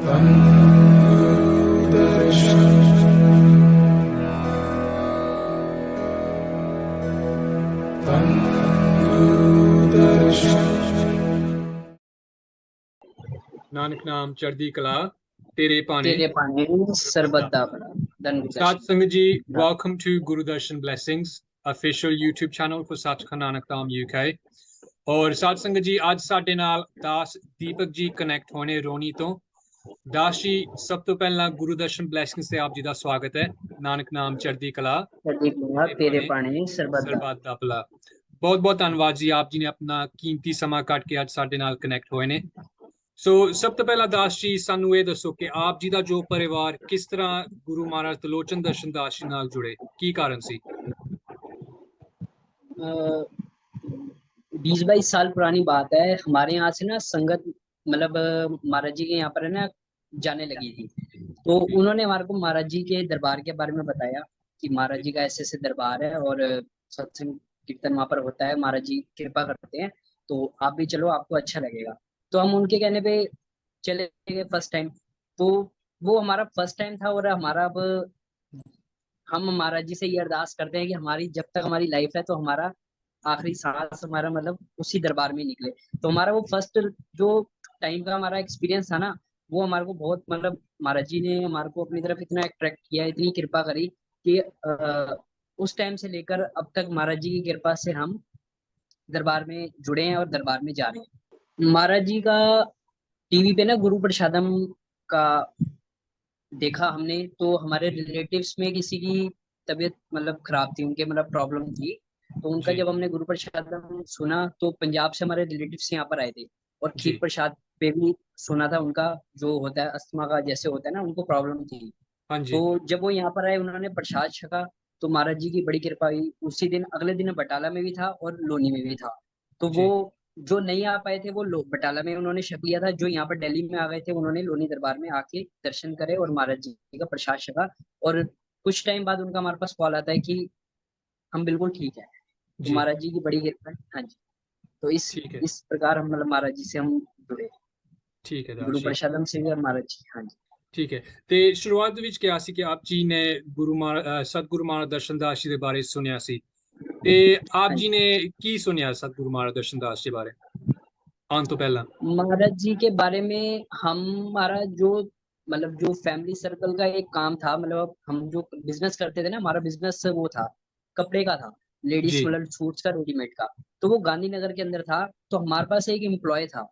नानक नाम चढ़दी कला तेरे पाने सरबत दा भला Sat Sangat ji, welcome to Guru Darshan Blessings, official YouTube channel for Sachkhand Nanak Dham UK। और साध संगत जी ਅੱਜ ਸਾਡੇ ਨਾਲ ਦਾਸ ਦੀਪਕ ਜੀ ਕਨੈਕਟ ਹੋਣੇ ਰੋਣੀ ਤੋਂ। ਦਾਸ ਜੀ ਸਭ ਤੋਂ ਪਹਿਲਾਂ ਗੁਰੂ ਦਰਸ਼ਨ ਬਲੇਸਿੰਗਸ ਤੇ ਆਪ ਜੀ ਦਾ ਸਵਾਗਤ ਹੈ। ਨਾਨਕ ਨਾਮ ਚੜ੍ਹਦੀ ਕਲਾ ਤੇਰੇ ਪਾਣੀ ਸਰਬਤ ਦਾ ਭਲਾ। ਬਹੁਤ ਬਹੁਤ ਧੰਨਵਾਦ ਜੀ, ਆਪ ਜੀ ਨੇ ਆਪਣਾ ਕੀਮਤੀ ਸਮਾਂ ਕੱਢ ਕੇ ਅੱਜ ਸਾਡੇ ਨਾਲ ਕਨੈਕਟ ਹੋਏ ਨੇ। ਸੋ ਸਭ ਤੋਂ ਪਹਿਲਾਂ ਦਾਸ ਜੀ ਸਾਨੂੰ ਇਹ ਦੱਸੋ ਕਿ ਆਪ ਜੀ ਦਾ ਜੋ ਪਰਿਵਾਰ ਕਿਸ ਤਰ੍ਹਾਂ ਗੁਰੂ ਮਹਾਰਾਜ ਤਲੋਚਨ ਦਰਸ਼ਨ ਦਾਸ ਜੀ ਨਾਲ ਜੁੜੇ, ਕੀ ਕਾਰਨ ਸੀ? 20-22 साल पुरानी बात है। हमारे यहाँ से ना संगत मतलब महाराज जी के यहाँ पर है ना जाने लगी थी। तो उन्होंने हमारे को महाराज जी के दरबार के बारे में बताया कि महाराज जी का ऐसे ऐसे दरबार है और सत्संग कीर्तन वहाँ पर होता है, महाराज जी कृपा करते हैं, तो आप भी चलो, आपको अच्छा लगेगा। तो हम उनके कहने पे चले गए फर्स्ट टाइम। तो वो हमारा फर्स्ट टाइम था और हमारा अब हम महाराज जी से ये अरदास करते हैं कि हमारी जब तक हमारी लाइफ है तो हमारा आखिरी सांस हमारा मतलब उसी दरबार में निकले। तो हमारा वो फर्स्ट जो टाइम का हमारा एक्सपीरियंस था ना, वो हमारे को बहुत मतलब महाराज जी ने हमारे को अपनी तरफ इतना अट्रैक्ट किया, इतनी कृपा करी कि उस टाइम से लेकर अब तक महाराज जी की कृपा से हम दरबार में जुड़े हैं और दरबार में जा रहे हैं। महाराज जी का टीवी पे ना गुरु प्रसादम का देखा हमने, तो हमारे रिलेटिव्स में किसी की तबीयत मतलब खराब थी, उनके मतलब प्रॉब्लम थी। तो उनका जब हमने गुरु प्रसाद सुना तो पंजाब से हमारे रिलेटिव्स यहाँ पर आए थे और खीर प्रसाद पे भी सुना था उनका जो होता है अस्थमा का जैसे होता है ना, उनको प्रॉब्लम थी। तो जब वो यहाँ पर आए उन्होंने प्रसाद छका तो महाराज जी की बड़ी कृपा हुई। उसी दिन अगले दिन बटाला में भी था और लोनी में भी था। तो वो जो नहीं आ पाए थे वो बटाला में उन्होंने छक लिया था, जो यहाँ पर दिल्ली में आ गए थे उन्होंने लोनी दरबार में आके दर्शन करे और महाराज जी का प्रसाद छका। और कुछ टाइम बाद उनका हमारे पास कॉल आता है कि हम बिल्कुल ठीक है। तो महाराज जी की बड़ी कृपा है। हाँ जी, तो इस प्रकार हम मतलब महाराज जी से हम जुड़े। ठीक है गुरु प्रसादम से भी और महाराज जी। हाँ जी, ठीक है। ਤੇ ਸ਼ੁਰੂਆਤ ਦੇ ਵਿੱਚ ਕਿਹਾ ਸੀ ਕਿ ਆਪ ਜੀ ਨੇ ਸਤਿਗੁਰੂ ਮਹਾਰਾਜ ਦਰਸ਼ਨਦਾਸ ਜੀ ਦੇ ਬਾਰੇ ਸੁਣਿਆ ਸੀ, ਤੇ ਆਪ ਜੀ ਨੇ ਕੀ ਸੁਣਿਆ ਸਤਿਗੁਰੂ ਮਹਾਰਾਜ ਦਰਸ਼ਨਦਾਸ ਜੀ ਬਾਰੇ आने तो पहला? महाराज जी के बारे में हमारा जो मतलब जो फैमिली सर्कल का एक काम था, मतलब हम जो बिजनेस करते थे ना, हमारा बिजनेस वो था कपड़े का था, लेडीज मतलब सूट्स का, रेडीमेड का। तो वो गांधीनगर के अंदर था। तो हमारे पास एक एम्प्लॉय था,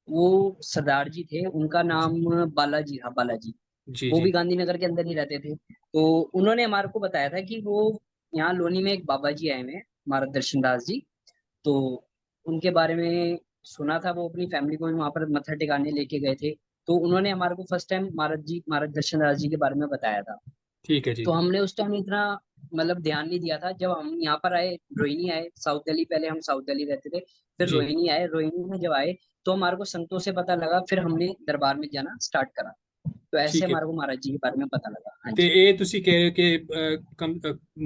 वो सरदार जी थे, उनका नाम बालाजी था, बालाजी। वो भी गांधीनगर के अंदर ही रहते थे। तो उन्होंने हमारे को बताया था कि वो यहाँ लोनी में एक बाबा जी आए हुए हैं, महाराज दर्शनदास जी। तो उनके बारे में सुना था, वो अपनी फैमिली को भी वहां पर मत्था टिकाने लेके गए थे। तो उन्होंने हमारे को फर्स्ट टाइम महाराज दर्शनदास जी के बारे में बताया था। ठीक है जी। तो हमने उस टाइम इतना मतलब ध्यान नहीं दिया था। जब हम यहाँ पर आए, रोहिणी आए, साउथ दिल्ली, पहले हम साउथ दिल्ली रहते थे, फिर रोहिणी आए। रोहिणी में जब आए तो हमारे को संतों से पता लगा, फिर हमने दरबार में जाना स्टार्ट करा। तो ऐसे हमारे को महाराज जी के बारे में पता लगा। हाँ ਤੇ जी, ਇਹ ਤੁਸੀਂ कह रहे हो कि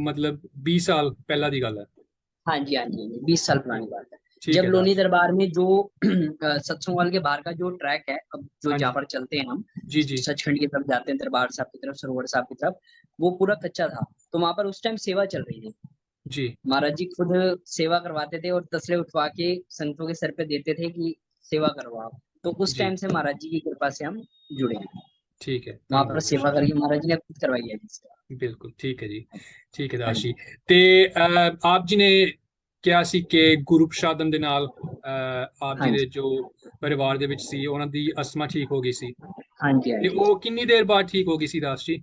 मतलब 20 साल पहला दी गल है? हाँ जी, हाँ जी, 20 साल पुरानी बात है। ठीक जब है लोनी दास। दरबार में जो सत्संग हॉल के बाहर का जो ट्रैक है, अब जो हाँ जहाँ जी पर चलते हैं हम जी जी सचखंड की तरफ जाते हैं, दरबार साहब की तरफ, सरोवर साहब की तरफ, वो पूरा कच्चा था। तो वहां पर उस टाइम सेवा चल रही थी। जी। महाराज जी खुद सेवा करवाते थे और तसले उठवा के संतों के सर पे देते थे कि सेवा करो आप। तो उस जी टाइम से महाराज जी की कृपा से हम जुड़े हैं। ठीक है, वहां पर धन्यवाद सेवा दास करके महाराज जी ने खुद करवाई है जी सेवा। जी। बिल्कुल ठीक है जी। ठीक है हाँ दास जी, जी। ਤੇ ਆਪ ਜੀ ਨੇ ਕਿਹਾ ਸੀ ਕਿ ਗੁਰੂ ਪ੍ਰਸ਼ਾਦਮ ਦੇ ਨਾਲ ਆਪ हाँ ਜੀ ਦੇ जी, ਜੋ ਪਰਿਵਾਰ ਦੇ ਵਿੱਚ ਸੀ ਉਹਨਾਂ ਦੀ ਅਸਮਾ ਠੀਕ ਹੋ ਗਈ ਸੀ, हाँ जी, हाँ ਤੇ जी। ਉਹ ਕਿੰਨੀ देर बाद ठीक हो गई सी दास जी?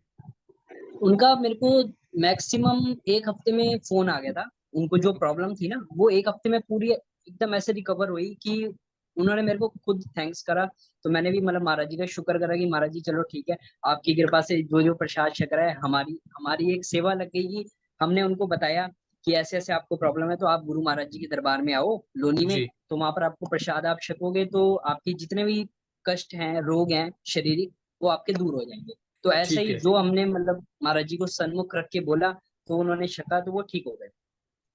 उनका मेरे को मैक्सिमम एक हफ्ते में फोन आ गया था। उनको जो प्रॉब्लम थी ना, वो एक हफ्ते में पूरी एकदम ऐसे रिकवर हुई कि उन्होंने मेरे को खुद थैंक्स करा। तो मैंने भी मतलब महाराज जी का शुक्र करा कि महाराज जी चलो ठीक है, आपकी कृपा से जो जो प्रसाद छक रहा है, हमारी हमारी एक सेवा लग गई कि हमने उनको बताया कि ऐसे ऐसे आपको प्रॉब्लम है, तो आप गुरु महाराज जी के दरबार में आओ लोनी में। जी तो वहां पर आपको प्रसाद आप छकोगे तो आपकी जितने भी कष्ट हैं, रोग हैं शारीरिक, वो आपके दूर हो जाएंगे। तो ऐसे ठीक ही है। जो हमने मतलब महाराज जी को सन्मुख रख के बोला, तो उन्होंने छका तो वो ठीक हो गए।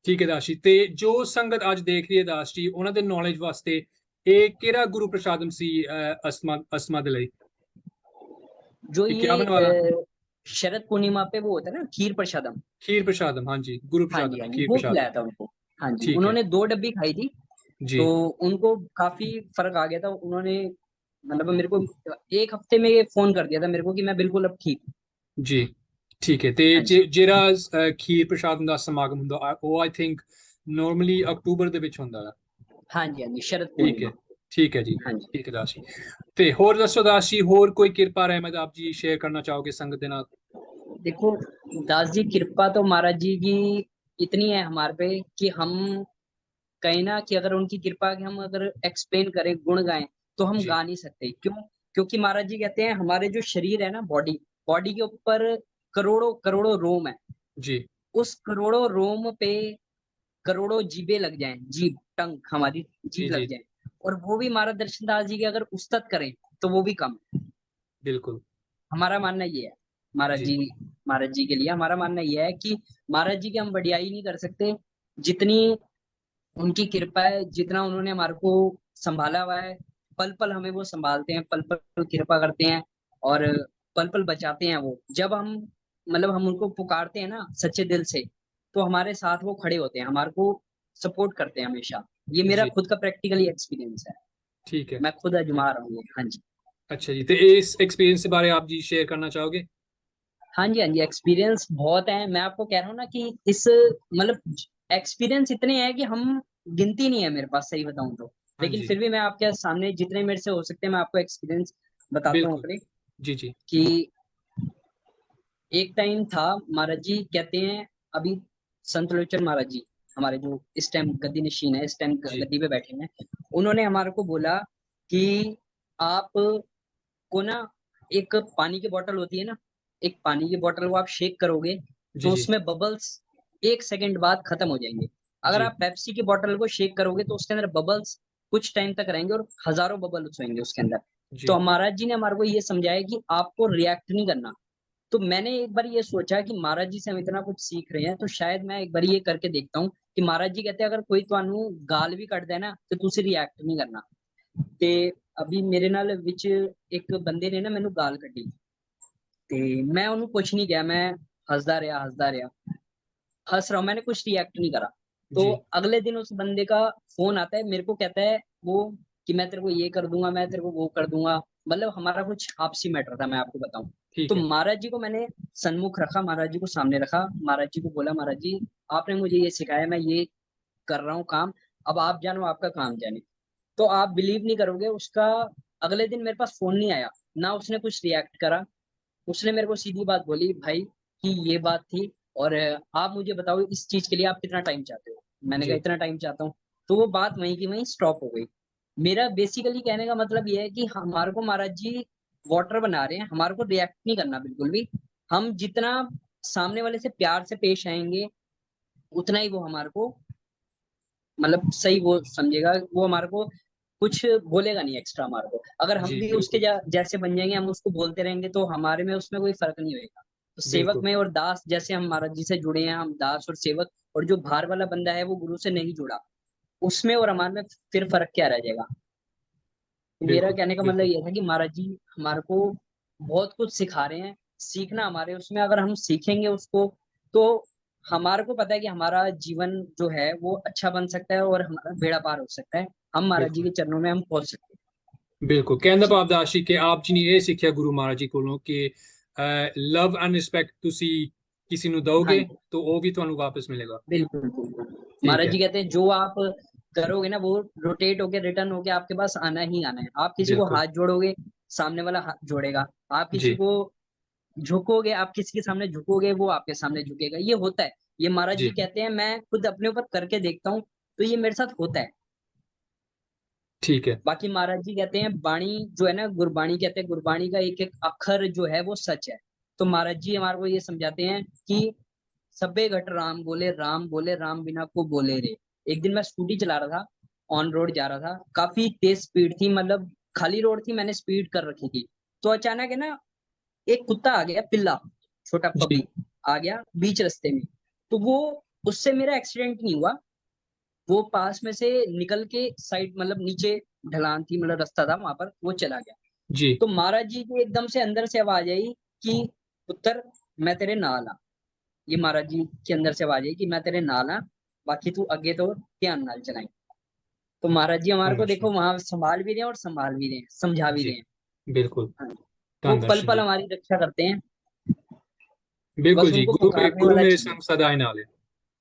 ਠੀਕ ਹੈ ਦਾਸ ਜੀ। ਤੇ ਜੋ ਸੰਗਤ ਅੱਜ ਦੇਖ ਰਹੀ ਹੈ ਦਾਸ ਜੀ, ਉਹਨਾਂ ਦੇ ਨੌਲੇਜ ਵਾਸਤੇ ਇਹ ਕਿਹੜਾ ਗੁਰੂ ਪ੍ਰਸ਼ਾਦਮ ਸੀ ਅਸਮਾ ਦੇ ਲਈ? जो ये क्या ये बनने वाला? शरद पूर्णिमा पे वो होता है ना खीर प्रसादम। खीर प्रसादम, हाँ जी, गुरु हाँ जी, प्रसादम हाँ है, जी, खीर वो प्रसादम। खिलाया था उनको। हाँ जी, ठीक है उन्होंने 2 डब्बी खाई थी, जी। तो उनको काफ़ी फ़र्क आ गया था। उन्होंने मतलब मेरे को 1 हफ्ते में ये फ़ोन कर दिया था मेरे को कि मैं बिल्कुल अब ठीक हूँ। जी ठीक है। ਤੇ हाँ जी। ਜਿਹੜਾ ਖੀਰ ਪ੍ਰਸ਼ਾਦ ਦਾ ਸਮਾਗਮ ਹੁੰਦਾ ਉਹ ਆਈ ਥਿੰਕ ਨਾਰਮਲੀ ਅਕਤੂਬਰ ਦੇ ਵਿੱਚ ਹੁੰਦਾ ਹੈ। हाँ जी, हाँ जी, शरद ਠੀਕ ਹੈ, पूर्णिमा। ਠੀਕ ਹੈ ਜੀ। हाँ जी। ਠੀਕ ਹੈ ਦਾਸ ਜੀ। ਤੇ ਹੋਰ ਦੱਸੋ ਦਾਸ ਜੀ, ਹੋਰ ਕੋਈ ਕਿਰਪਾ ਰਹਿਮਤ ਆਪ ਜੀ ਸ਼ੇਅਰ ਕਰਨਾ ਚਾਹੋਗੇ ਸੰਗਤ ਦੇ ਨਾਲ? देखो दास जी, कृपा तो महाराज जी की इतनी है हमारे पे कि हम कहें ना कि अगर उनकी कृपा की हम अगर एक्सप्लेन करें, गुण गाएँ, तो हम जी गा नहीं सकते। क्यों? क्योंकि महाराज जी कहते हैं हमारे जो शरीर है ना बॉडी, बॉडी के ऊपर करोड़ों-करोड़ों रोम है। जी उस करोड़ों रोम पे करोड़ों जीभें लग जाएँ, जीभ, टंग हमारी जी जीभ जी लग जाए और वो भी महाराज दर्शन दास जी की अगर उस्तत करें, तो वो भी कम है। बिल्कुल। हमारा मानना ये है, महाराज जी जी महाराज जी के लिए हमारा मानना ये है कि महाराज जी की हम बढ़ियाई नहीं कर सकते, जितनी उनकी कृपा है, जितना उन्होंने हमारे को सँभाला हुआ है, पल-पल हमें वो सँभालते हैं, पल-पल कृपा करते हैं और पल-पल बचाते हैं वो। जब हम मतलब हम उनको पुकारते हैं ना सच्चे दिल से, तो हमारे साथ वो खड़े होते हैं, हमारे को सपोर्ट करते हैं हमेशा। ये मेरा जी खुद का प्रैक्टिकली एक्सपीरियंस है, ठीक है। मैं खुद आज़मा रहा हूँ ये। हाँ जी। अच्छा जी, तो इस एक्सपीरियंस के बारे आप जी शेयर करना चाहोगे? हाँ जी, हाँ जी, एक्सपीरियंस बहुत है। मैं आपको कह रहा हूँ ना कि इस मतलब एक्सपीरियंस इतने हैं कि हम गिनती नहीं है मेरे पास सही बताऊँ तो। हाँ लेकिन जी फिर भी मैं आपके सामने जितने मेरे से हो सकते हैं मैं आपको एक्सपीरियंस बताता हूँ बिल्कुल। अपने जी जी कि एक टाइम था महाराज जी कहते हैं अभी संत लोचन महाराज जी हमारे जो इस टाइम गद्दी नशीन है, इस टाइम जी गद्दी पे बैठे हैं, उन्होंने हमारे को बोला कि आप को ना एक पानी की बॉटल होती है ना, एक पानी की बॉटल वो आप शेक करोगे जी तो जी उसमें बबल्स 1 सेकंड बाद खत्म हो जाएँगे। अगर जी आप पेप्सी की बॉटल को शेक करोगे तो उसके अंदर बबल्स कुछ टाइम तक रहेंगे और हज़ारों बबल्स होंगे उसके अंदर। तो जी महाराज जी ने हमारे को ये समझाया कि आपको रिएक्ट नहीं करना। तो मैंने एक बार ये सोचा कि महाराज जी से हम इतना कुछ सीख रहे हैं, तो शायद मैं एक बार ये करके देखता हूँ कि महाराज जी कहते हैं अगर कोई ਤੁਹਾਨੂੰ गाल भी ਕੱਢਦਾ है ना, तो ਤੁਸੀਂ रिएक्ट नहीं करना। ਤੇ अभी मेरे नाल विच एक बंदे ने ना मैंने गाल ਕੱਢੀ ਤੇ मैं ਉਹਨੂੰ कुछ नहीं किया, मैं हँसदा रहा, हँस रहा हूँ, मैंने कुछ रिएक्ट नहीं करा। तो जी अगले दिन उस बंदे का फ़ोन आता है, मेरे को कहता है वो कि मैं तेरे को ये कर दूँगा, मैं तेरे को वो कर दूँगा। मतलब हमारा कुछ आपसी मैटर था मैं आपको बताऊँ। तो ठीक है। महाराज जी को मैंने सन्मुख रखा, महाराज जी को सामने रखा, महाराज जी को बोला महाराज जी आपने मुझे ये सिखाया, मैं ये कर रहा हूँ काम, अब आप जानो आपका काम जाने। तो आप बिलीव नहीं करोगे उसका अगले दिन मेरे पास फ़ोन नहीं आया, ना उसने कुछ रिएक्ट करा। उसने मेरे को सीधी बात बोली भाई कि ये बात थी और आप मुझे बताओ इस चीज़ के लिए आप कितना टाइम चाहते हो? मैंने कहा जी इतना टाइम चाहता हूँ। तो वो बात वहीं की वहीं स्टॉप हो गई। मेरा बेसिकली कहने का मतलब ये है कि हमारे को महाराज जी वाटर बना रहे हैं, हमारे को रिएक्ट नहीं करना बिल्कुल भी। हम जितना सामने वाले से प्यार से पेश आएँगे, उतना ही वो हमारे को मतलब सही वो समझेगा, वो हमारे को कुछ बोलेगा नहीं एक्स्ट्रा हमारे को। अगर हम जी भी उसके बिल्कुल जैसे बन जाएँगे, हम उसको बोलते रहेंगे तो हमारे में उसमें कोई फ़र्क नहीं होएगा। तो सेवक बिल्कुल में और दास जैसे हम महाराज जी से जुड़े हैं, हम दास और सेवक और जो बाहर वाला बंदा है वो गुरु से नहीं जुड़ा, उसमें और हमारे में फिर फ़र्क क्या रह जाएगा? तो मेरा बिल्कुल कहने का मतलब बिल्कुल ये था कि महाराज जी हमारे को बहुत कुछ सिखा रहे हैं, सीखना हमारे उसमें अगर हम सीखेंगे उसको, तो हमारे को पता है कि हमारा जीवन जो है वो अच्छा बन सकता है और हमारा बेड़ा पार हो सकता है। हम महाराज जी बिल्कुल के चरणों में हम पहुँच सकते हैं। ਬਿਲਕੁਲ ਕਹਿਣ ਦਾ जी। ਭਾਵ ਦਾ ਆਸ਼ੀ ਕਿ ਆਪ ਜੀ ਨੇ ਇਹ ਸਿੱਖਿਆ ਗੁਰੂ ਮਹਾਰਾਜ ਜੀ ਕੋਲੋਂ ਕਿ ਲਵ ਐਂਡ ਰਿਸਪੈਕਟ ਤੁਸੀਂ ਕਿਸੇ ਨੂੰ हाँ ਦਿਓਗੇ जी, ਤਾਂ ਉਹ ਵੀ ਤੁਹਾਨੂੰ ਵਾਪਸ ਮਿਲੇਗਾ। बिल्कुल, बिल्कुल। ठीक महाराज है। जी कहते हैं जो आप करोगे ना वो रोटेट होके रिटर्न होके आपके पास आना ही आना है। आप किसी को बिल्कुल हाथ जोड़ोगे, सामने वाला हाथ जोड़ेगा। आप किसी जी को झुकोगे, आप किसी के सामने झुकोगे, वो आपके सामने झुकेगा, ये होता है। ये महाराज जी जी कहते हैं मैं खुद अपने ऊपर करके देखता हूँ, तो ये मेरे साथ होता है। ठीक है। बाकी महाराज जी कहते हैं बाणी जो है ना गुरबाणी कहते हैं, गुरबाणी का एक-एक अक्षर जो है वो सच है। तो महाराज जी हमारे को ये समझाते हैं कि "सबे घट राम बोले, राम बिना को बोले रे।" एक दिन मैं स्कूटी चला रहा था, ऑन रोड जा रहा था, काफ़ी तेज़ स्पीड थी मतलब खाली रोड थी, मैंने स्पीड कर रखी थी। तो अचानक है ना एक कुत्ता आ गया पिल्ला, छोटा जी पपी आ गया बीच रास्ते में। तो वो उससे मेरा एक्सीडेंट नहीं हुआ, वो पास में से निकल के साइड मतलब नीचे ढलान थी मतलब रास्ता था वहाँ पर, वो चला गया। जी तो महाराज जी की एकदम से अंदर से आवाज आई कि पुत्र मैं तेरे नाल हाँ। ये महाराज जी के अंदर से आवाज आई कि मैं तेरे नाल हाँ, बाकी तू आगे तो ध्यान नाल चलाई। तो महाराज जी हमारे को दर्शन देखो वहां संभाल भी रहे हैं और संभाल भी रहे हैं, समझा भी जी रहे हैं। बिल्कुल हाँ, वो धन पल दर्शन पल जी हमारी रक्षा करते हैं। बिल्कुल बस जी उनको पुकारने गुरु वाला मेरे चाहिए। संग सदा है नाल है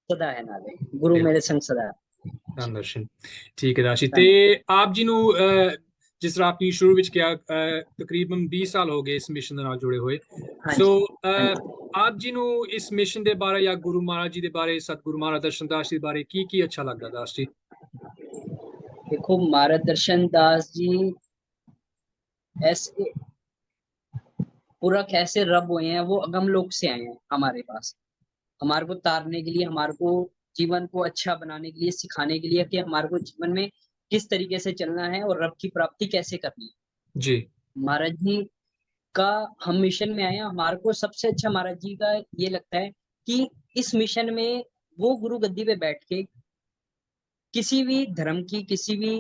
सदा है नाले, गुरु मेरे बिल्कुल संग सदा है। ਧੰਨ ਦਰਸ਼ਨ ਠੀਕ ਹੈ ਦਾਸ਼ੀ ਤੇ हाँ जी। ਆਪ ਜੀ ਨੂੰ ਜਿਸ ਤਰ੍ਹਾਂ ਆਪਣੀ ਸ਼ੁਰੂ ਵਿੱਚ ਕਿਹਾ ਤਕਰੀਬਨ 20 ਸਾਲ ਹੋ ਗਏ ਇਸ ਮਿਸ਼ਨ ਦੇ ਨਾਲ ਜੁੜੇ ਹੋਏ हाँ ਸੋ जी। हाँ जी। ਆਪ ਜੀ ਨੂੰ ਇਸ ਮਿਸ਼ਨ ਦੇ ਬਾਰੇ ਜਾਂ ਗੁਰੂ ਮਹਾਰਾਜ ਜੀ ਦੇ ਬਾਰੇ ਸਤਿਗੁਰੂ ਮਹਾਰਾਜ ਦਰਸ਼ਨ ਦਾਸ ਜੀ ਦੇ ਬਾਰੇ ਕੀ ਅੱਛਾ ਲੱਗਦਾ ਦਾਸ ਜੀ देखो महाराज दर्शन दास जी ऐसे पूरा कैसे रब हुए हैं, वो अगम लोक से आए हैं हमारे पास, हमारे को तारने के लिए, हमारे को जीवन को अच्छा बनाने के लिए, सिखाने के लिए कि हमारे को जीवन में किस तरीके से चलना है और रब की प्राप्ति कैसे करनी है। जी महाराज जी का हम मिशन में आए हैं, हमारे को सबसे अच्छा महाराज जी का ये लगता है कि इस मिशन में वो गुरु गद्दी पे बैठ के किसी भी धर्म की, किसी भी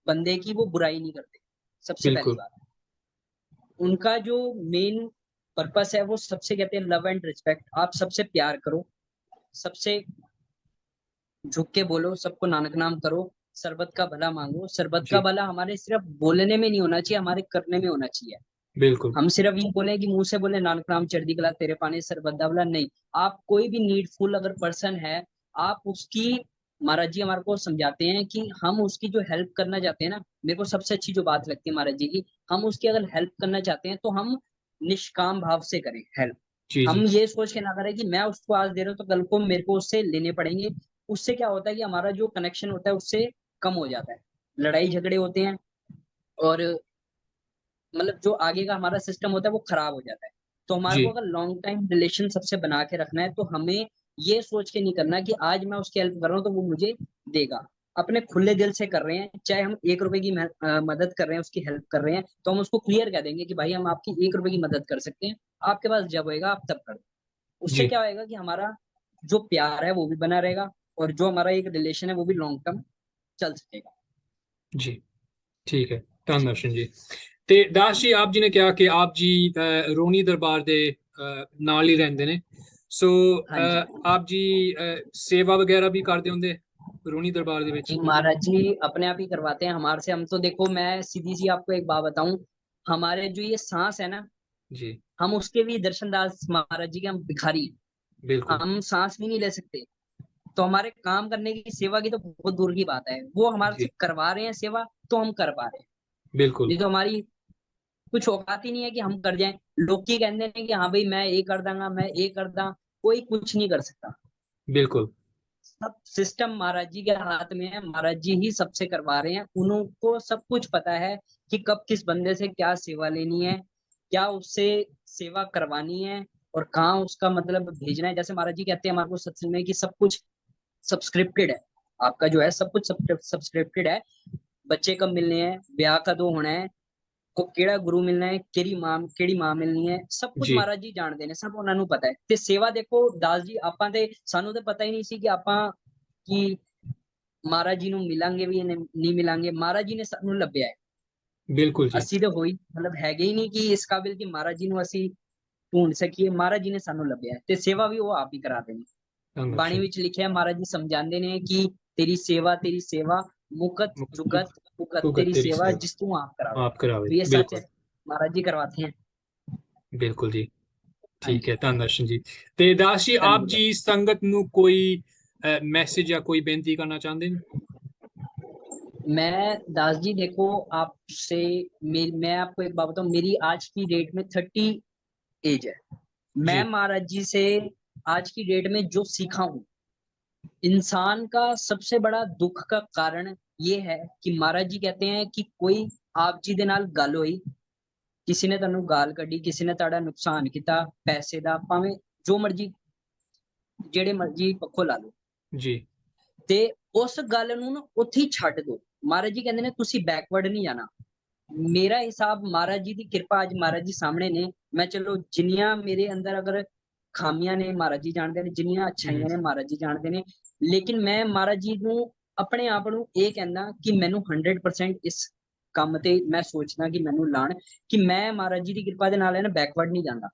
बंदे की वो बुराई नहीं करते। सबसे पहली बिल्कुल बात, उनका जो मेन पर्पस है वो सबसे कहते हैं लव एंड रिस्पेक्ट। आप सबसे प्यार करो, सबसे झुक के बोलो, सबको नानक नाम करो, सरबत का भला मांगो। सरबत का जी भला हमारे सिर्फ बोलने में नहीं होना चाहिए, हमारे करने में होना चाहिए। बिल्कुल हम सिर्फ ये बोले कि मुंह से बोले नानक नाम चढ़दी कला तेरे पानी सरबत दा भला, नहीं। आप कोई भी नीडफुल अगर पर्सन है, आप उसकी, महाराज जी हमारे को समझाते हैं कि हम उसकी जो हेल्प करना चाहते हैं ना, मेरे को सबसे अच्छी जो बात लगती है महाराज जी की, हम उसकी अगर हेल्प करना चाहते हैं तो हम निष्काम भाव से करें हेल्प। जी हम जी ये सोच के ना करें कि मैं उसको आज दे रहा हूँ तो कल को मेरे को उससे लेने पड़ेंगे। उससे क्या होता है कि हमारा जो कनेक्शन होता है उससे कम हो जाता है, लड़ाई झगड़े होते हैं, और मतलब जो आगे का हमारा सिस्टम होता है वो खराब हो जाता है। तो हमारे जी को अगर लॉन्ग टाइम रिलेशन सबसे बना के रखना है तो हमें ये सोच के नहीं करना कि आज मैं उसकी हेल्प कर रहा हूँ तो वो मुझे देगा। अपने खुले दिल से कर रहे हैं, चाहे हम 1 रुपए की मदद कर रहे हैं, उसकी हेल्प कर रहे हैं, तो हम उसको क्लियर कह देंगे कि भाई हम आपकी 1 रुपए की मदद कर सकते हैं, आपके पास जब होएगा आप तब कर दो। उससे जी क्या होएगा कि हमारा जो प्यार है वो भी बना रहेगा, और जो हमारा एक रिलेशन है वो भी लॉन्ग टर्म चल सकेगा। जी ठीक है ਧੰਨ जी। ਦਰਸ਼ਨ ਜੀ ਤੇ ਦਾਸ ਜੀ ਆਪ ਜੀ ਨੇ ਕਿਹਾ ਕਿ ਆਪ ਜੀ ਰੋਣੀ ਦਰਬਾਰ ਦੇ ਨਾਲ ਹੀ ਰਹਿੰਦੇ ਨੇ ਸੋ हाँ जी। ਆਪ ਜੀ ਸੇਵਾ ਵਗੈਰਾ ਵੀ ਕਰਦੇ ਹੁੰਦੇ ਰੋਣੀ ਦਰਬਾਰ ਦੇ ਵਿੱਚ जी महाराज जी अपने आप ही करवाते हैं हमारे से। हम तो देखो, मैं सीधी सी आपको एक बात बताऊं, हमारे जो ये सांस है ना, जी हम उसके भी दर्शनदास महाराज जी के हम भिखारी हैं। बिल्कुल हम सांस भी नहीं ले सकते, तो हमारे काम करने की, सेवा की तो बहुत दूर की बात है। वो हमारे से जी करवा रहे हैं सेवा तो हम कर पा रहे हैं, बिल्कुल नहीं तो हमारी कुछ औकात ही नहीं है कि हम कर जाएं। लोग की कहते हैं कि हाँ भाई मैं ये कर दूंगा, मैं ये कर दा, कोई कुछ नहीं कर सकता। बिल्कुल सब सिस्टम महाराज जी के हाथ में है, महाराज जी ही सबसे करवा रहे हैं। उनको सब कुछ पता है कि कब किस बंदे से क्या सेवा लेनी है, क्या उससे सेवा करवानी है, और कहाँ उसका मतलब भेजना है। जैसे महाराज जी कहते हैं हमारे को सत्संग में कि सब कुछ सब्सक्रिप्टेड है, आपका जो है सब कुछ सब्सक्रिप्टेड है। बच्चे कब मिलने हैं, ब्याह कदों होना है, को केड़ा गुरु मिलना है, केड़ी मां मिलनी है, सब कुछ जी महाराज जी ਜਾਣਦੇ ਨੇ, ਸਭ ਉਹਨਾਂ ਨੂੰ ਪਤਾ ਹੈ। ਤੇ ਸੇਵਾ ਦੇਖੋ ਦਾਸ ਜੀ, ਆਪਾਂ ਤੇ ਸਾਨੂੰ ਤੇ ਪਤਾ ਹੀ ਨਹੀਂ ਸੀ ਕਿ ਆਪਾਂ ਕਿ ਮਹਾਰਾਜ ਜੀ ਨੂੰ ਮਿਲਾਂਗੇ ਵੀ ਨਹੀਂ ਮਿਲਾਂਗੇ। ਮਹਾਰਾਜ ਜੀ ਨੇ ਸਾਨੂੰ ਲੱਭਿਆ ਹੈ। बिल्कुल जी ਅਸੀਂ ਤੇ ਹੋਈ ਮਤਲਬ ਹੈਗੇ ਹੀ ਨਹੀਂ ਕਿ ਇਸ ਕਾਬਿਲ ਕਿ ਮਹਾਰਾਜ ਜੀ ਨੂੰ ਅਸੀਂ ਢੂੰਡ ਸਕੀਏ। ਮਹਾਰਾਜ ਜੀ ਨੇ ਸਾਨੂੰ ਲੱਭਿਆ ਹੈ ਤੇ ਸੇਵਾ ਵੀ ਉਹ ਆਪ ਹੀ ਕਰਾਦੇ ਨੇ। ਧੰਨ ਬਾਣੀ ਦਰਸ਼ਨ ਵਿੱਚ ਲਿਖਿਆ ਮਹਾਰਾਜ ਜੀ ਸਮਝਾਉਂਦੇ ਨੇ ਕਿ ਤੇਰੀ ਸੇਵਾ मुकत जुगत फुकत, भुगत तेरी तेरी सेवा सेवा जिस तू आप करावे। आप करावे तो ये सच है, बिल्कुल महाराज जी करवाते हैं। बिल्कुल जी हाँ ठीक जी। है ਧੰਨ ਦਰਸ਼ਨ ਜੀ ਤੇ ਦਾਸ ਜੀ ਆਪ धन्यवाद। ਜੀ ਸੰਗਤ ਨੂੰ ਕੋਈ मैसेज या कोई बेनती करना चाहते हैं मैं दास जी देखो आपसे, मैं आपको एक बात बताऊं, मेरी आज की डेट में 30 एज है। मैं जी महाराज जी से आज की डेट में जो सीखा हूँ, इंसान का सबसे बड़ा दुख का कारण ये है कि महाराज जी कहते हैं कि कोई आप जी दे नाल गल होई, किसी ने तन्नू गाल कड्डी, किसी ने ताड़ा नुकसान किया पैसे दा, भावें जो मर्जी जेड़े मर्जी पक्खों ला लो, जी ਤੇ ਉਸ ਗੱਲ ਨੂੰ ਨਾ ਉੱਥੇ ਹੀ ਛੱਡ ਦੋ। ਮਹਾਰਾਜ ਜੀ ਕਹਿੰਦੇ ਨੇ ਤੁਸੀਂ ਬੈਕਵਰਡ ਨਹੀਂ ਜਾਣਾ। ਮੇਰਾ ਹਿਸਾਬ ਮਹਾਰਾਜ ਜੀ ਦੀ ਕਿਰਪਾ, ਅੱਜ ਮਹਾਰਾਜ ਜੀ ਸਾਹਮਣੇ ਨੇ। ਮੈਂ ਚਲੋ ਜਿੰਨੀਆਂ ਮੇਰੇ ਅੰਦਰ ਅਗਰ ਖਾਮੀਆਂ ਨੇ ਮਹਾਰਾਜ ਜੀ ਜਾਣਦੇ ਨੇ, ਜਿੰਨੀਆਂ हम्म, ਅੱਛਾਈਆਂ ਨੇ ਮਹਾਰਾਜ ਜੀ ਜਾਣਦੇ ਨੇ, ਲੇਕਿਨ ਮੈਂ ਮਹਾਰਾਜ ਜੀ ਨੂੰ ਆਪਣੇ ਆਪ ਨੂੰ ਇਹ ਕਹਿੰਦਾ ਕਿ ਮੈਨੂੰ 100% ਇਸ ਕੰਮ ਤੇ ਮੈਂ ਸੋਚਦਾ ਕਿ ਮੈਨੂੰ ਲਾਣ, ਕਿ ਮੈਂ ਮਹਾਰਾਜ ਜੀ ਦੀ ਕਿਰਪਾ ਦੇ ਨਾਲ ਹੈ ਨਾ ਬੈਕਵਰਡ ਨਹੀਂ ਜਾਂਦਾ।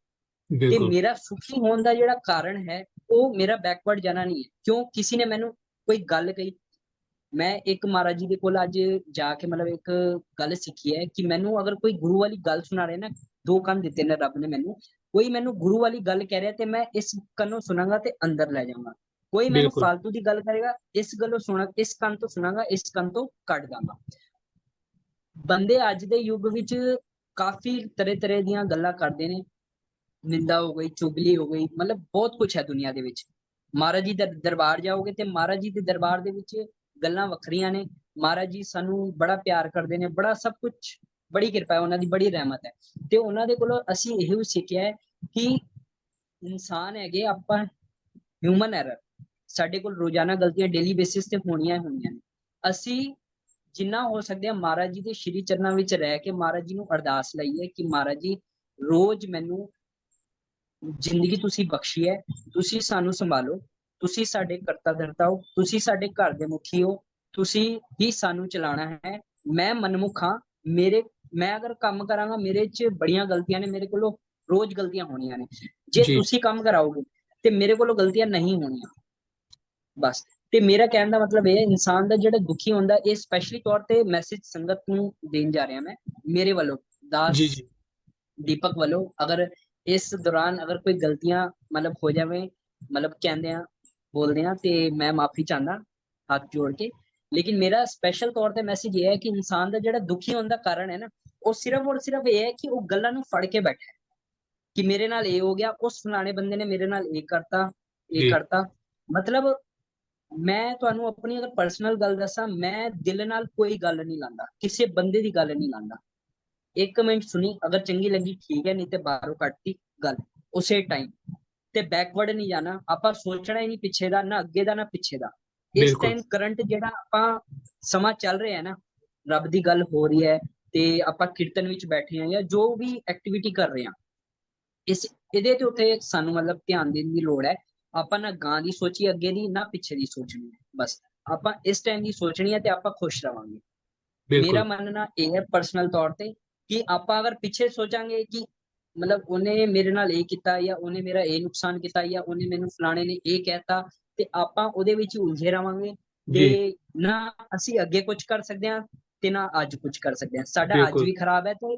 ਤੇ ਬਿਲਕੁਲ ਮੇਰਾ ਸੁਖੀ ਹੋਣ ਦਾ ਜਿਹੜਾ ਕਾਰਨ ਹੈ ਉਹ ਮੇਰਾ ਬੈਕਵਰਡ ਜਾਣਾ ਨਹੀਂ ਹੈ। ਕਿਉਂ? ਕਿਸੇ ਨੇ ਮੈਨੂੰ ਕੋਈ ਗੱਲ ਕਹੀ, ਮੈਂ ਇੱਕ ਮਹਾਰਾਜ ਜੀ ਦੇ ਕੋਲ ਅੱਜ ਜਾ ਕੇ ਮਤਲਬ ਇੱਕ ਗੱਲ ਸਿੱਖੀ ਹੈ ਕਿ ਮੈਨੂੰ ਅਗਰ ਕੋਈ ਗੁਰੂ ਵਾਲੀ ਗੱਲ ਸੁਣਾ ਰਿਹਾ ਨਾ, ਦੋ ਕੰਨ ਦਿੱਤੇ ਨੇ ਰੱਬ ਨੇ ਮੈਨੂੰ, ਕੋਈ ਮੈਨੂੰ ਗੁਰੂ ਵਾਲੀ ਗੱਲ ਕਹਿ ਰਿਹਾ ਤੇ ਮੈਂ ਇਸ ਕੰਨੋਂ ਸੁਣਾਂਗਾ ਤੇ ਅੰਦਰ ਲੈ ਜਾਵਾਂਗਾ। ਕੋਈ ਮੈਨੂੰ ਬਿਲਕੁਲ ਫालतू ਦੀ ਗੱਲ ਕਰੇਗਾ, ਇਸ ਗੱਲੋਂ ਸੁਣਾ, ਇਸ ਕੰਨ ਤੋਂ ਸੁਣਾਂਗਾ, ਇਸ ਕੰਨ ਤੋਂ ਕੱਢ ਦਾਂਗਾ। ਬੰਦੇ ਅੱਜ ਦੇ ਯੁੱਗ ਵਿੱਚ ਕਾਫੀ ਤਰ੍ਹਾਂ ਤਰ੍ਹਾਂ ਦੀਆਂ ਗੱਲਾਂ ਕਰਦੇ ਨੇ, ਨਿੰਦਾ ਹੋ ਗਈ, ਚੁਗਲੀ ਹੋ ਗਈ, ਮਤਲਬ ਬਹੁਤ ਕੁਝ ਹੈ ਦੁਨੀਆ ਦੇ ਵਿੱਚ। ਮਹਾਰਾਜ ਜੀ ਦੇ ਦਰਬਾਰ ਜਾਓਗੇ ਤੇ ਮਹਾਰਾਜ ਜੀ ਦੇ ਦਰਬਾਰ ਦੇ ਵਿੱਚ ਗੱਲਾਂ ਵੱਖਰੀਆਂ ਨੇ। ਮਹਾਰਾਜ ਜੀ ਸਾਨੂੰ ਬੜਾ ਪਿਆਰ ਕਰਦੇ ਨੇ, ਬੜਾ ਸਭ ਕੁਝ, ਬੜੀ ਕਿਰਪਾ ਹੈ ਉਹਨਾਂ ਦੀ, ਬੜੀ ਰਹਿਮਤ ਹੈ। ਤੇ ਉਹਨਾਂ ਦੇ ਕੋਲੋਂ ਅਸੀਂ ਇਹੋ ਸਿੱਖਿਆ ਹੈ ਕਿ ਇਨਸਾਨ ਹੈਗੇ ਆਪਾਂ, ਹਿਊਮਨ ਐਰਰ, ਸਾਡੇ ਕੋਲ ਰੋਜ਼ਾਨਾ ਗਲਤੀਆਂ ਡੇਲੀ ਬੇਸਿਸ ਤੇ ਹੋਣੀਆਂ ਨੇ। ਅਸੀਂ ਜਿੰਨਾ ਹੋ ਸਕਦੇ ਆ ਮਹਾਰਾਜ ਜੀ ਦੇ ਸ਼੍ਰੀ ਚਰਨਾਂ ਵਿੱਚ ਰਹਿ ਕੇ ਮਹਾਰਾਜ ਜੀ ਨੂੰ ਅਰਦਾਸ ਲਈਏ ਕਿ ਮਹਾਰਾਜ ਜੀ ਰੋਜ਼ ਮੈਨੂੰ ਜ਼ਿੰਦਗੀ ਤੁਸੀਂ ਬਖਸ਼ੀ ਹੈ, ਤੁਸੀਂ ਸਾਨੂੰ ਸੰਭਾਲੋ, ਤੁਸੀਂ ਸਾਡੇ ਕਰਤਾ ਧਰਤਾ ਹੋ, ਤੁਸੀਂ ਸਾਡੇ ਘਰ ਦੇ ਮੁਖੀ ਹੋ, ਤੁਸੀਂ ਹੀ ਸਾਨੂੰ ਚਲਾਉਣਾ ਹੈ। ਮੈਂ ਮਨਮੁਖ ਹਾਂ, ਮੈਂ ਅਗਰ ਕੰਮ ਕਰਾਂਗਾ, ਮੇਰੇ 'ਚ ਬੜੀਆਂ ਗਲਤੀਆਂ ਨੇ, ਮੇਰੇ ਕੋਲੋਂ ਰੋਜ਼ ਗਲਤੀਆਂ ਹੋਣੀਆਂ ਨੇ। ਜੇ ਜੀ ਤੁਸੀਂ ਕੰਮ ਕਰਾਓਗੇ ਤੇ ਮੇਰੇ ਕੋਲੋਂ ਗਲਤੀਆਂ ਨਹੀਂ ਹੋਣੀਆਂ, ਬਸ। ਤੇ ਮੇਰਾ ਕਹਿਣ ਦਾ ਮਤਲਬ ਇਹ ਹੈ, ਇਨਸਾਨ ਦਾ ਜਿਹੜਾ ਦੁਖੀ ਹੁੰਦਾ, ਇਹ ਸਪੈਸ਼ਲੀ ਤੌਰ ਤੇ ਮੈਸੇਜ ਸੰਗਤ ਨੂੰ ਦੇਣ ਜਾ ਰਿਹਾ ਮੈਂ, ਮੇਰੇ ਵੱਲੋਂ, ਦਾਸ ਜੀ ਜੀ ਦੀਪਕ ਵੱਲੋਂ। ਅਗਰ ਇਸ ਦੌਰਾਨ ਅਗਰ ਕੋਈ ਗਲਤੀਆਂ ਮਤਲਬ ਹੋ ਜਾਵੇ, ਮਤਲਬ ਕਹਿੰਦੇ ਆ, ਬੋਲਦੇ ਆ, ਤੇ ਮੈਂ ਮਾਫੀ ਚਾਹੁੰਦਾ ਹੱਥ ਜੋੜ ਕੇ। ਲੇਕਿਨ ਮੇਰਾ ਸਪੈਸ਼ਲ ਤੌਰ ਤੇ ਮੈਸੇਜ ਇਹ ਹੈ ਕਿ ਇਨਸਾਨ ਦਾ ਜਿਹੜਾ ਦੁਖੀ ਹੋਣ ਦਾ ਕਾਰਨ ਹੈ ਨਾ, ਉਹ ਸਿਰਫ ਔਰ ਸਿਰਫ ਇਹ ਹੈ ਕਿ ਉਹ ਗੱਲਾਂ ਨੂੰ ਫੜ ਕੇ ਬੈਠਾ ਹੈ ਕਿ ਮੇਰੇ ਨਾਲ ਇਹ ਹੋ ਗਿਆ, ਉਸ ਫਲਾਣੇ ਬੰਦੇ ਨੇ ਮੇਰੇ ਨਾਲ ਇਹ ਕਰਤਾ, ਇਹ ਜੀ ਕਰਤਾ। ਮਤਲਬ ਮੈਂ ਤੁਹਾਨੂੰ ਆਪਣੀ ਅਗਰ ਪਰਸਨਲ ਗੱਲ ਦੱਸਾਂ, ਮੈਂ ਦਿਲ ਨਾਲ ਕੋਈ ਗੱਲ ਨਹੀਂ ਲਾਂਦਾ, ਕਿਸੇ ਬੰਦੇ ਦੀ ਗੱਲ ਨਹੀਂ ਲਾਂਦਾ। 1 ਮਿੰਟ ਸੁਣੀ, ਅਗਰ ਚੰਗੀ ਲੱਗੀ ਠੀਕ ਹੈ, ਨਹੀਂ ਤੇ ਬਾਹਰੋਂ ਕੱਟਤੀ ਗੱਲ ਉਸੇ ਟਾਈਮ। ਤੇ ਬੈਕਵਰਡ ਨਹੀਂ ਜਾਣਾ, ਆਪਾਂ ਸੋਚਣਾ ਹੀ ਨਹੀਂ ਪਿੱਛੇ ਦਾ, ਨਾ ਅੱਗੇ ਦਾ ਨਾ ਪਿੱਛੇ ਦਾ। ਇਸ ਬਿਲਕੁਲ ਟਾਈਮ ਕਰੰਟ ਜਿਹੜਾ ਆਪਾਂ ਸਮਾਂ ਚੱਲ ਰਿਹਾ ਹੈ ਨਾ, ਰੱਬ ਦੀ ਗੱਲ ਹੋ ਰਹੀ ਹੈ ਤੇ ਆਪਾਂ ਕੀਰਤਨ ਵਿੱਚ ਬੈਠੇ ਹਾਂ ਜਾਂ ਜੋ ਵੀ ਐਕਟੀਵਿਟੀ ਕਰ ਰਹੇ ਹਾਂ, ਇਹਦੇ ਤੇ ਉੱਤੇ ਸਾਨੂੰ ਮਤਲਬ ਧਿਆਨ ਦੇਣ ਦੀ ਲੋੜ ਹੈ। ਆਪਾਂ ਨਾ ਗਾਂ ਦੀ ਸੋਚੀ ਅੱਗੇ ਦੀ, ਨਾ ਪਿੱਛੇ ਦੀ ਸੋਚਣੀ ਹੈ, ਬਸ ਆਪਾਂ ਇਸ ਟਾਈਮ ਦੀ ਸੋਚਣੀ ਹੈ ਤੇ ਆਪਾਂ ਖੁਸ਼ ਰਵਾਂਗੇ। ਮੇਰਾ ਬਿਲਕੁਲ ਮੰਨਣਾ ਇਹ ਹੈ ਪਰਸਨਲ ਤੌਰ ਤੇ ਕਿ ਆਪਾਂ ਅਗਰ ਪਿੱਛੇ ਸੋਚਾਂਗੇ ਕਿ ਮਤਲਬ ਉਹਨੇ ਮੇਰੇ ਨਾਲ ਇਹ ਕੀਤਾ, ਜਾਂ ਉਹਨੇ ਮੇਰਾ ਇਹ ਨੁਕਸਾਨ ਕੀਤਾ, ਜਾਂ ਉਹਨੇ ਮੈਨੂੰ ਫਲਾਣੇ ਨੇ ਇਹ ਕਹਿਤਾ, ਤੇ ਆਪਾਂ ਉਹਦੇ ਵਿੱਚ ਉਲਝੇ ਰਵਾਂਗੇ ਜੀ ਤੇ ਨਾ ਅਸੀਂ ਅੱਗੇ ਕੁਝ ਕਰ ਸਕਦੇ ਹਾਂ ਤੇ ਨਾ ਅੱਜ ਕੁਝ ਕਰ ਸਕਦੇ ਹਾਂ। ਸਾਡਾ ਅੱਜ ਬਿਲਕੁਲ। ਵੀ ਖਰਾਬ ਹੈ ਤੇ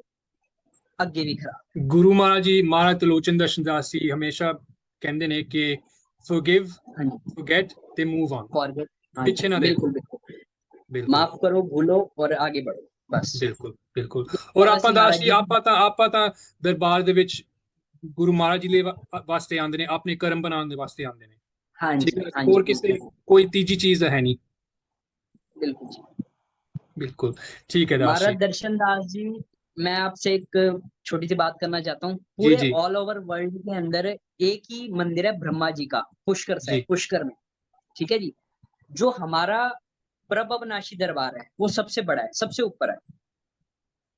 ਅੱਗੇ ਵੀ ਖਰਾਬ। ਗੁਰੂ ਮਹਾਰਾਜ ਜੀ, ਮਹਾਰਾਜ ਤਲੋਚਨ ਦਰਸ਼ਨ ਦਾਸ ਜੀ ਹਮੇਸ਼ਾ ਕਹਿੰਦੇ ਨੇ ਕਿ ਫੋਰਗਿਵ, ਹਾਂਜੀ, ਫੋਰਗੇਟ ਤੇ ਮੂਵ ਔਨ, फॉरगेट, हाँ जी, ਪਿੱਛੇ ਨਾ ਦੇਖੋ। बिल्कुल बिल्कुल। ਬਿਲਕੁਲ माफ करो, भूलो और आगे बढ़ो, बस। ਬਿਲकुल ਬਿਲकुਲ। ਔਰ और ਆਪਾਂ ਅਸੀਂ ਦਾਸ महाराज ਜੀ, जी ਆਪਾਂ ਤਾਂ ਦਰਬਾਰ ਦੇ ਵਿੱਚ ਗੁਰੂ ਮਹਾਰਾਜ ਜੀ ਦੇ ਵਾਸਤੇ ਆਉਂਦੇ ਨੇ, ਆਪਣੇ ਕਰਮ ਬਣਾਉਣ ਦੇ ਵਾਸਤੇ ਆਉਂਦੇ ਨੇ, हाँ ਠੀਕ जी, ਹੈ। हाँ ਹੋਰ जी, ਕਿਸੇ बिल्कुल ਕੋਈ ਤੀਜੀ ਚੀਜ਼ ਹੈ ਨਹੀਂ। बिल्कुल जी। ਬਿਲकुल ठीक है दास महाराज जी। दर्शन दास जी, मैं आपसे एक छोटी सी बात करना चाहता हूँ। जी पूरे जी ऑल ओवर वर्ल्ड के अंदर एक ही मंदिर है ब्रह्मा जी का, पुष्कर से, जी पुष्कर में, ठीक है जी। जो हमारा प्रभवनाशी दरबार है वो सबसे बड़ा है, सबसे ऊपर है।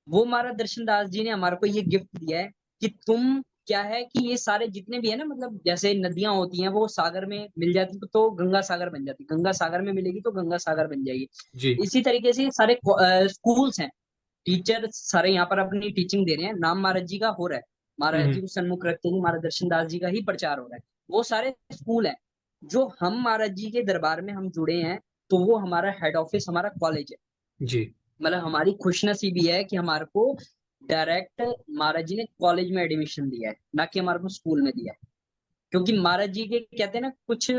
वो हमारा दर्शन दास जी ने हमारे को ये गिफ्ट दिया है कि तुम क्या है कि ये सारे जितने भी है ना, मतलब जैसे नदियां होती हैं वो सागर में मिल जाती तो गंगा सागर बन जाती, गंगा सागर में मिलेगी तो गंगा सागर बन जाएगी। जी इसी तरीके से सारे स्कूल्स हैं, टीचर सारे यहाँ पर अपनी टीचिंग दे रहे हैं, नाम महाराज जी का हो रहा है, महाराज जी को सन्मुख रखते ही महाराज दर्शन दास जी का ही प्रचार हो रहा है। वो सारे स्कूल हैं जो हम महाराज जी के दरबार में हम जुड़े हैं, तो वो हमारा हेड ऑफिस, हमारा कॉलेज है। जी मतलब हमारी खुशनसीबी है कि हमारे को डायरेक्ट महाराज जी ने कॉलेज में एडमिशन दिया है, ना कि हमारे को स्कूल में दिया है। क्योंकि महाराज जी के कहते हैं ना कुछ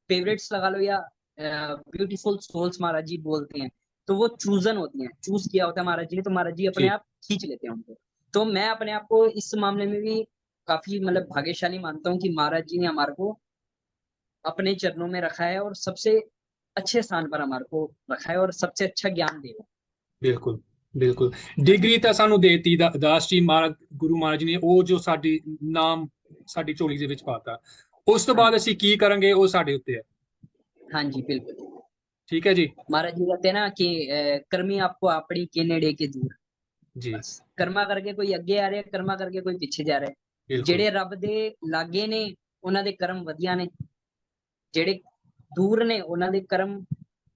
फेवरेट्स लगा लो या ब्यूटीफुल सोल्स महाराज जी बोलते हैं, तो वो चूजन होती हैं, चूज किया होता है महाराज जी ने, तो महाराज जी अपने जी आप खींच लेते हैं उनको। तो मैं अपने आप को इस मामले में भी काफी मतलब भाग्यशाली मानता हूँ कि महाराज जी ने हमारे को अपने चरणों में रखा है और सबसे अच्छे स्थान पर हमारे को रखा है और सबसे अच्छा ज्ञान दे रहा है। ਬਿਲਕੁਲ ਬਿਲकुल। ਡਿਗਰੀ ਤਾਂ ਸਾਨੂੰ ਦੇਤੀ ਦਾਸ ਜੀ, ਮਹਾਰਾਜ ਗੁਰੂ ਮਹਾਰਾਜ ਜੀ ਨੇ, ਉਹ ਜੋ ਸਾਡੀ ਨਾਮ ਸਾਡੀ ਝੋਲੀ ਦੇ ਵਿੱਚ ਪਾਤਾ। ਉਸ ਤੋਂ हाँ ਬਾਅਦ जी, ਅਸੀਂ ਕੀ ਕਰਾਂਗੇ ਉਹ ਸਾਡੇ ਉੱਤੇ ਹੈ। हाँ जी, बिल्कुल। ठीक है जी। महाराज जी कहते हैं ना कि कर्मी आपको अपनी के नेड़े के दूर, जी बस कर्मा करके कोई ਅੱਗੇ ਆ ਰਿਹਾ, कर्मा करके कोई ਪਿੱਛੇ ਜਾ ਰਿਹਾ। बिल्कुल ਜਿਹੜੇ ਰੱਬ ਦੇ ਲਾਗੇ ਨੇ ਉਹਨਾਂ ਦੇ ਕਰਮ ਵਧੀਆ ਨੇ, ਜਿਹੜੇ ਦੂਰ ਨੇ ਉਹਨਾਂ ਦੇ ਕਰਮ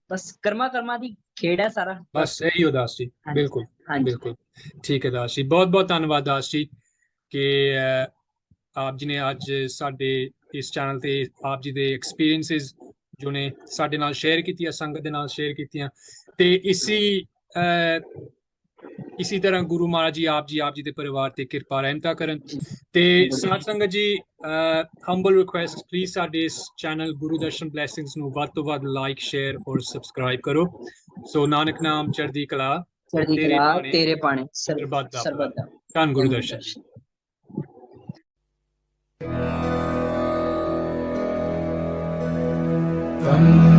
बस कर्मा कर्मा दी खेड़ है सारा। बस यही हो दास जी, हाँ जी, बिल्कुल हाँ जी, बिल्कुल। ठीक है दास जी, बहुत बहुत ਧੰਨਵਾਦ दास जी ਕਿ ਆਪ ਜੀ ਨੇ ਅੱਜ ਸਾਡੇ ਇਸ ਚੈਨਲ ਤੇ ਆਪ ਜੀ ਦੇ ਐਕਸਪੀਰੀਐਂਸਿਸ ਜੋ ਨੇ ਸਾਡੇ ਨਾਲ ਸ਼ੇਅਰ ਕੀਤੀਆਂ, ਸੰਗਤ ਦੇ ਨਾਲ ਸ਼ੇਅਰ ਕੀਤੀਆਂ। ਤੇ ਇਸੀ ਤਰ੍ਹਾਂ ਗੁਰੂ ਮਹਾਰਾਜ ਜੀ ਆਪ ਜੀ ਦੇ ਪਰਿਵਾਰ ਤੇ ਕਿਰਪਾ ਰਹਿਮਤਾ ਕਰਨ। ਤੇ ਸਾਧ ਸੰਗਤ ਜੀ, ਹੰਬਲ ਰਿਕੁਐਸਟ, ਪਲੀਜ਼ ਸਾਡੇ ਇਸ ਚੈਨਲ ਗੁਰੂ ਦਰਸ਼ਨ ਬਲੈਸਿੰਗਸ ਨੂੰ ਵੱਧ ਤੋਂ ਵੱਧ ਲਾਈਕ, ਸ਼ੇਅਰ ਔਰ ਸਬਸਕ੍ਰਾਈਬ ਕਰੋ। ਸੋ ਨਾਨਕ ਨਾਮ ਚੜ੍ਹਦੀ ਕਲਾ, चढ़दी ਤੇਰੇ कला ਬਾਣੇ तेरे पाने ਸਰਬੱਤ ਦਾ ਭਲਾ। सरबत दा। ਧੰਨ ਗੁਰੂ धन ਦਰਸ਼ਨ ਜੀ। दर्शन।